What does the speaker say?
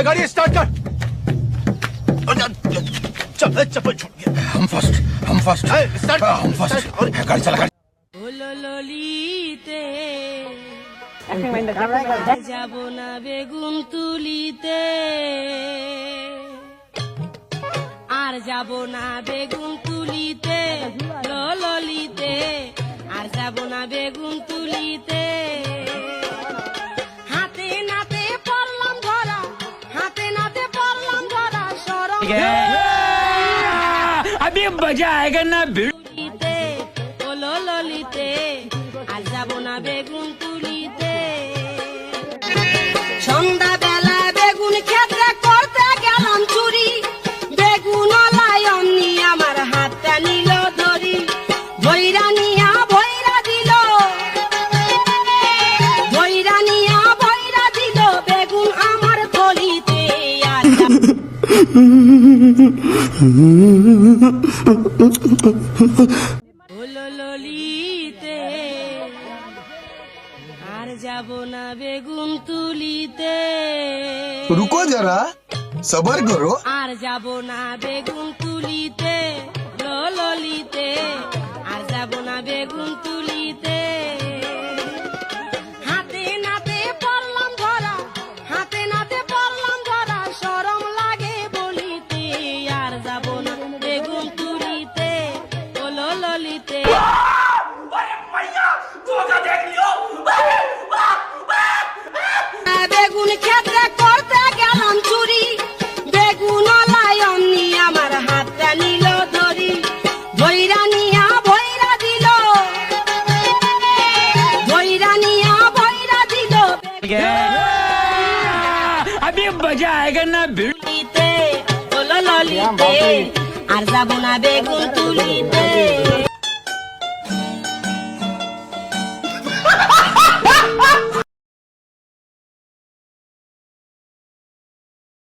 गाड़ी स्टार्ट कर। चल चप्पल छूट गया। हम फर्स्ट स्टार्ट हम फर्स्ट गाड़ी चला। ললিতে যাব না বেগুন তুলিতে, আর যাব না বেগুন তুলিতে, ললিতে আর যাব না বেগুন তুলিতে। হাতে নাতে পড়লাম ধরা, হাতে নাতে পড়লাম ধরা, সরম अभी मजा आएगा ना তুলিতে, ও ললিতে আর যাব না বেগুন তুলিতে। সন্ধ্যা বেলা বেগুন ক্ষেত্রে করতে গেলাম চুরি, বেগুন লাই অমনি আমার হাতটা নিল ধরি, ভৈরা নিয়া ভৈরা দিল, ভৈরা নিয়া ভৈরা দিল বেগুন আমার থলিতে। আর হলো ললিতে আর যাব না বেগুন তুলিতে, रुको जरा सबर करो। আর যাব না বেগুন তুলিতে, ললিতে আর যাব না বেগুন তুলিতে। হাতে নাতে পড়লাম ধরা, হাতে নাতে পড়লাম ধরা, শরম লাগে বলিতে। আর যাব না বেগুন তুলিতে, ও ললিতে। বেগুন ক্ষেত্রে করতে গেলাম চুরি, বেগুন লাই অমনি আমার হাতটা নিল ধরি, ভৈরা নিয়া ভৈরা দিল, ভৈরা নিয়া ভৈরা দিল अभी मजा आएगा ना তুলিতে, ও ললিতে আর যাব না বেগুন তুলিতে।